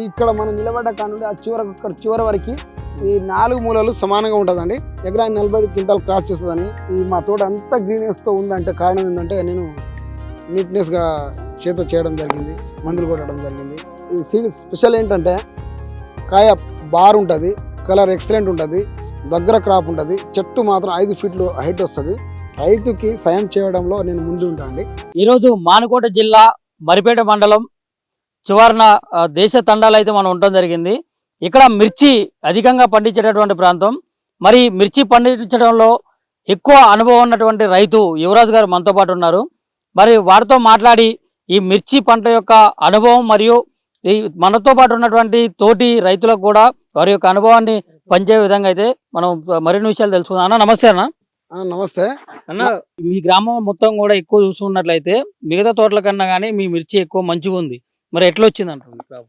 ఇక్కడ మనం నిలబడ్డ కానుండి ఆ చివరి వరకు ఈ 4 మూలలు సమానంగా ఉంటుందండి. ఎకరానికి 40 క్వింటాల్ క్రాస్ చేస్తుందని. ఈ మా తోట అంతా గ్రీనెస్తో ఉందంటే కారణం ఏంటంటే నేను నీట్నెస్గా చేత చేయడం జరిగింది, మందులు కొట్టడం జరిగింది. ఈ సీడ్ స్పెషల్ ఏంటంటే కాయ బార్ ఉంటుంది, కలర్ ఎక్సలెంట్ ఉంటుంది, దగ్గర క్రాప్ ఉంటుంది, చెట్టు మాత్రం 5 ఫీట్లు హైట్ వస్తుంది. రైతుకి సాయం చేయడంలో నేను ముందు ఉంటానండి. ఈరోజు మానుకోట జిల్లా మరిపేట మండలం చివరన దేశ తండాలు అయితే మనం ఉండడం జరిగింది. ఇక్కడ మిర్చి అధికంగా పండించేటటువంటి ప్రాంతం. మరి మిర్చి పండించడంలో ఎక్కువ అనుభవం ఉన్నటువంటి రైతు యువరాజు గారు మనతో పాటు ఉన్నారు. మరి వారితో మాట్లాడి ఈ మిర్చి పంట యొక్క అనుభవం మరియు ఈ మనతో పాటు ఉన్నటువంటి తోటి రైతులకు కూడా వారి యొక్క అనుభవాన్ని పంచే విధంగా అయితే మనం మరిన్ని విషయాలు తెలుసుకుందాం. అన్న నమస్తే అన్న. నమస్తే అన్న, మీ గ్రామం మొత్తం కూడా ఎక్కువ చూసుకున్నట్లయితే మిగతా తోటల కన్నా కానీ మీ మిర్చి ఎక్కువ మంచిగా ఉంది. మరి ఎట్లా వచ్చింది అంటారు?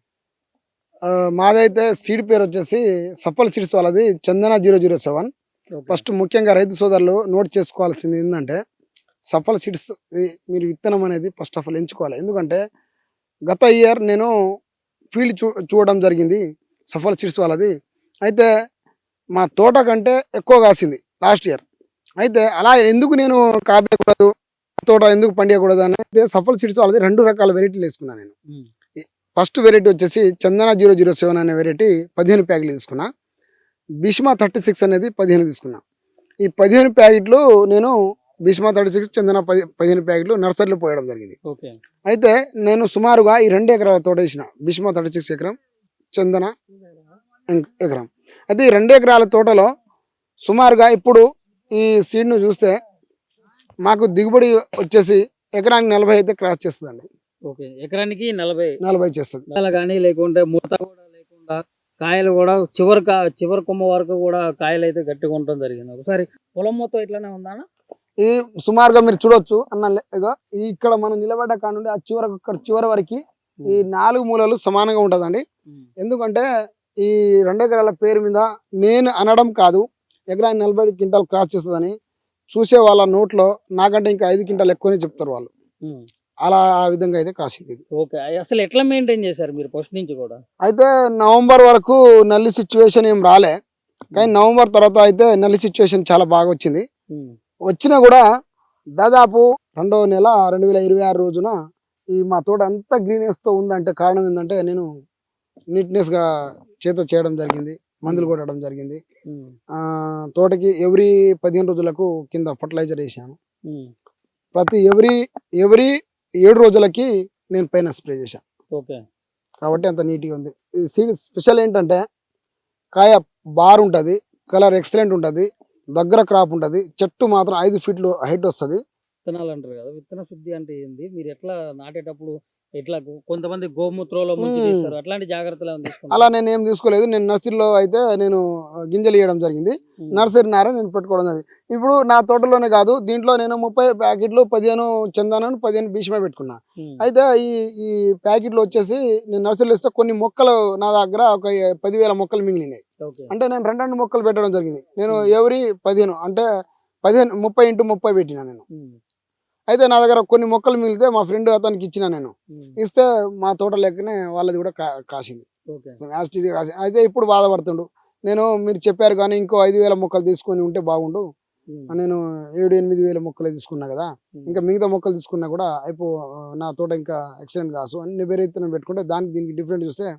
మాదైతే సీడ్ పేరు వచ్చేసి సఫల్ సీడ్స్ వాళ్ళది చందన 007. ఫస్ట్ ముఖ్యంగా రైతు సోదరులు నోట్ చేసుకోవాల్సింది ఏంటంటే సఫల్ సీడ్స్ మీరు విత్తనం అనేది ఫస్ట్ ఆఫ్ ఆల్ ఎంచుకోవాలి. ఎందుకంటే గత ఇయర్ నేను ఫీల్డ్ చూడడం జరిగింది సఫల్ సీడ్స్ వాళ్ళది. అయితే మా తోట కంటే ఎక్కువ కాసింది లాస్ట్ ఇయర్. అయితే అలా ఎందుకు నేను కాపేయకూడదు, తోట ఎందుకు పండియకూడదు అని అయితే సఫల్ సీడ్స్ వాళ్ళది 2 రకాల వెరైటీలు వేసుకున్నాను నేను. ఫస్ట్ వెరైటీ వచ్చేసి చందన 007 అనే వెరైటీ 15 ప్యాకెట్లు తీసుకున్నా. భీష్మ 36 అనేది 15 తీసుకున్నా. ఈ 15 ప్యాకెట్లు నేను భీష్మ 36 చందన 15 ప్యాకెట్లు నర్సరీలో పోయడం జరిగింది. అయితే నేను సుమారుగా ఈ 2 ఎకరాల తోట వేసిన. భీష్మ 36 ఎకరం, చందన ఎకరం. అయితే ఈ 2 ఎకరాల తోటలో సుమారుగా ఇప్పుడు ఈ సీడ్ను చూస్తే మాకు దిగుబడి వచ్చేసి ఎకరానికి 40 అయితే క్రాస్ చేస్తుందండి. ఓకే, ఎకరానికి 40 చేస్తుంది. కానీ లేకుంటే మూత కూడా లేకుండా కాయలు కూడా చివరి కొమ్మ వరకు కూడా కాయలు అయితే గట్టిగా ఉండడం జరిగింది. ఒకసారి పొలం మొత్తం ఇట్లానే ఉందా? ఈ సుమారుగా మీరు చూడొచ్చు అన్న. ఇక్కడ మనం నిలబడ్డ కానుండి ఆ చివరి వరకు ఈ 4 మూలలు సమానంగా ఉంటుందండి. ఎందుకంటే ఈ 2 ఎకరాల పేరు మీద నేను అనడం కాదు, ఎకరానికి 40 క్వింటాల్ క్రాస్ చేస్తుందని చూసే వాళ్ళ నోట్లో నాకంటే ఇంకా 5 క్వింటాల్ ఎక్కువనే చెప్తారు వాళ్ళు. అలా ఆ విధంగా అయితే కాసింది. ఓకే, అసలు ఎట్లా మెయింటైన్ చేశారు మీరు ఫస్ట్ నుంచి కూడా? అయితే నవంబర్ వరకు నల్లి సిచ్యువేషన్ ఏం రాలే, కానీ నవంబర్ తర్వాత అయితే నల్లి సిచ్యువేషన్ చాలా బాగా వచ్చింది. వచ్చినా కూడా దాదాపు 2వ నెల 2026 రోజున ఈ మా తోట అంతా గ్రీనెస్తో ఉందంటే కారణం ఏంటంటే నేను నీట్నెస్గా చేత చేయడం జరిగింది, మందులు కొట్టడం జరిగింది. తోటకి ఎవ్రీ 15 రోజులకు కింద ఫర్టిలైజర్ వేసాను. ప్రతి ఎవ్రీ 7 రోజులకి నేను పైన స్ప్రే చేశాను. ఓకే, కాబట్టి అంత నీట్గా ఉంది. ఈ సీడ్ స్పెషల్ ఏంటంటే కాయ బార్ ఉంటుంది, కలర్ ఎక్సలెంట్ ఉంటుంది, దగ్గర క్రాప్ ఉంటుంది, చెట్టు మాత్రం 5 ఫీట్లు హైట్ వస్తుంది. విత్తనాలు అంటారు కదా, విత్తన శుద్ధి అంటే ఏంది? మీరు ఎట్లా నాటేటప్పుడు ఎట్లా కొంతమంది గోమూత్రంలో ముంచి తీస్తారు, అట్లాంటి జాగ్రత్తలు అలా నేను ఏం తీసుకోలేదు. నేను నర్సరీలో అయితే నేను గింజలు ఇవ్వడం జరిగింది, నర్సరీ నార నేను పెట్టుకోవడం జరిగింది. ఇప్పుడు నా తోటలోనే కాదు, దీంట్లో నేను 30 ప్యాకెట్లు 15 చందనం 15 భీష్మ పెట్టుకున్నా. అయితే ఈ ప్యాకెట్లు వచ్చేసి నేను నర్సరీలో ఇస్తే కొన్ని మొక్కలు నా దగ్గర ఒక 10,000 మొక్కలు మిగిలినాయి. అంటే నేను 2 మొక్కలు పెట్టడం జరిగింది. నేను ఎవ్రీ 15 అంటే 30 x 30 పెట్టినా నేను. అయితే నా దగ్గర కొన్ని మొక్కలు మిగిలితే మా ఫ్రెండ్ అతనికి ఇచ్చిన నేను. ఇస్తే మా తోట లెక్కనే వాళ్ళది కూడా కాసింది. అయితే ఇప్పుడు బాధపడుతుండు, నేను మీరు చెప్పారు కానీ ఇంకో 5,000 మొక్కలు తీసుకొని ఉంటే బాగుండు, నేను 7-8,000 మొక్కలే తీసుకున్నా కదా, ఇంకా మిగతా మొక్కలు తీసుకున్నా కూడా నా తోట ఇంకా ఎక్సలెంట్ కాసు అని వేరే విత్తనం పెట్టుకుంటే దానికి దీనికి డిఫరెంట్ చూస్తే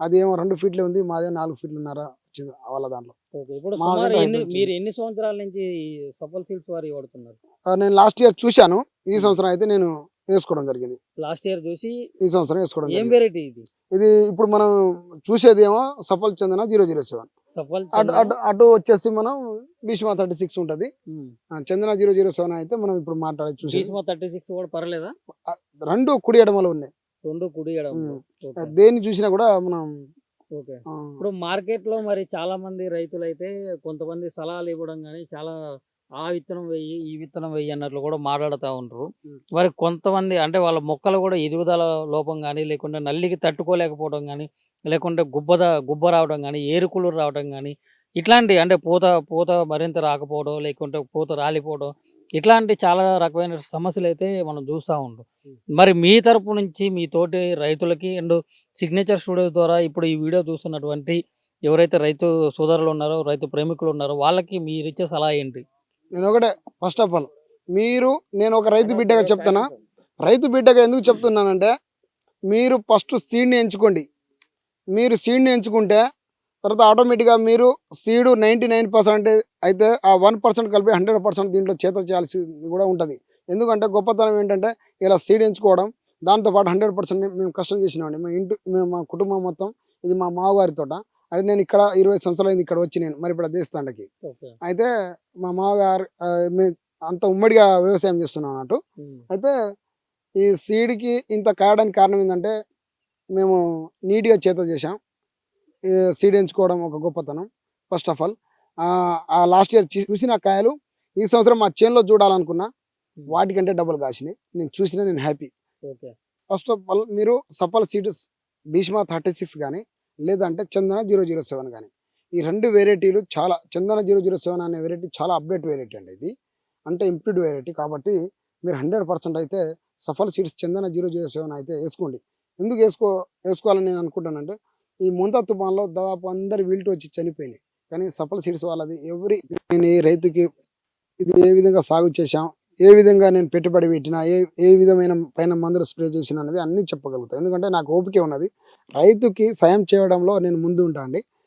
అది ఏమో 2 ఫీట్లే ఉంది, మాదే 4 ఫీట్లున్నర వచ్చింది వాళ్ళ దాంట్లో. మీరు ఎన్ని సంవత్సరాల నుంచి సఫల్ సీడ్స్ వారి వాడుతున్నారు? నేను లాస్ట్ ఇయర్ చూశాను, ఈ సంవత్సరం అయితే నేను వేసుకోవడం జరిగింది. లాస్ట్ ఇయర్ చూసి ఈ సంవత్సరం వేసుకోవడం. ఏం వెరైటీ ఇది? ఇది ఇప్పుడు మనం చూసేది ఏమో సఫల్ చందన 007. అటు వచ్చేసి మనం భీష్మ 36 ఉంటది. చందన 007 అయితే మనం ఇప్పుడు మాట్లాడే చూసి 36 కూడా పర్లేదా? 2 కుడి ఎడమలు ఉన్నాయి. 2 కుడి ఎడమ, దేన్ని చూసినా కూడా మనం. ఓకే, ఇప్పుడు మార్కెట్ లో మరి చాలా మంది రైతులు అయితే కొంతమంది సలహాలు ఇవ్వడం కానీ చాలా ఆ విత్తనం వెయ్యి ఈ విత్తనం వెయ్యి అన్నట్లు కూడా మాట్లాడుతూ ఉంటారు. మరి కొంతమంది అంటే వాళ్ళ మొక్కలు కూడా ఎదుగుదల లోపం కానీ, లేకుంటే నల్లికి తట్టుకోలేకపోవడం కానీ, లేకుంటే గుబ్బ రావడం కానీ, ఏరుకులు రావడం కానీ, ఇట్లాంటి అంటే పూత మరింత రాకపోవడం, లేకుంటే పూత రాలిపోవడం, ఇట్లాంటి చాలా రకమైన సమస్యలు అయితే మనం చూస్తూ ఉంటాం. మరి మీ తరపు నుంచి మీ తోటి రైతులకి అండ్ సిగ్నేచర్ స్టూడియో ద్వారా ఇప్పుడు ఈ వీడియో చూస్తున్నటువంటి ఎవరైతే రైతు సోదరులు ఉన్నారో, రైతు ప్రేమికులు ఉన్నారో వాళ్ళకి మీరిచ్చే సలహా ఏంటి? నేను ఒకటే, ఫస్ట్ ఆఫ్ ఆల్ నేను ఒక రైతు బిడ్డగా చెప్తున్నా. రైతు బిడ్డగా ఎందుకు చెప్తున్నానంటే, మీరు ఫస్ట్ సీడ్ని ఎంచుకోండి. మీరు సీడ్ని ఎంచుకుంటే తర్వాత ఆటోమేటిక్గా మీరు సీడు 99% అయితే ఆ 1% కలిపి 100% దీంట్లో చేత చేయాల్సి కూడా ఉంటుంది. ఎందుకంటే గొప్పతనం ఏంటంటే ఇలా సీడ్ ఎంచుకోవడం, దాంతోపాటు 100% మేము కష్టం చేసినామండి. మా కుటుంబం మొత్తం, ఇది మా మామగారి తోట. అయితే నేను ఇక్కడ 20 సంవత్సరాలు ఇక్కడ వచ్చి నేను మరి ఇప్పుడు దేశతండకి. అయితే మా మామగారు మేము అంత ఉమ్మడిగా వ్యవసాయం చేస్తున్నాం అన్నట్టు. అయితే ఈ సీడ్కి ఇంత కాయడానికి కారణం ఏంటంటే మేము నీట్గా చేత చేసాం. సీడ్ ఎంచుకోవడం ఒక గొప్పతనం. ఫస్ట్ ఆఫ్ ఆల్ ఆ లాస్ట్ ఇయర్ చూసిన కాయలు ఈ సంవత్సరం మా చేనులో చూడాలనుకున్నా, వాటికంటే డబ్బులు కాసినాయి. నేను హ్యాపీ. ఫస్ట్ ఆఫ్ ఆల్ మీరు సఫల్ సీడ్స్ భీష్మ 36 కానీ లేదంటే చందన 007 కానీ, ఈ రెండు వెరైటీలు చాలా, చందన 007 అనే వెరైటీ చాలా అప్డేట్ వెరైటీ అండి. ఇది అంటే ఇంప్రూవ్డ్ వెరైటీ. కాబట్టి మీరు 100% అయితే సఫల్ సీడ్స్ చందన 007 అయితే వేసుకోండి. ఎందుకు వేసుకోవాలని నేను అనుకుంటానంటే, ఈ ముంతా తుఫాన్లో దాదాపు అందరు వీల్ట్ వచ్చి చనిపోయినాయి. కానీ సఫల్ సీడ్స్ వాళ్ళది నేను ఈ రైతుకి ఇది ఏ విధంగా సాగు చేశాం, ఏ విధంగా నేను పెట్టుబడి పెట్టినా, ఏ విధమైన పైన మందులు స్ప్రే చేసిన అనేది అన్నీ చెప్పగలుగుతాను. ఎందుకంటే నాకు ఓపిక ఉన్నది. రైతుకి సాయం చేయడంలో నేను ముందు ఉంటా అండి.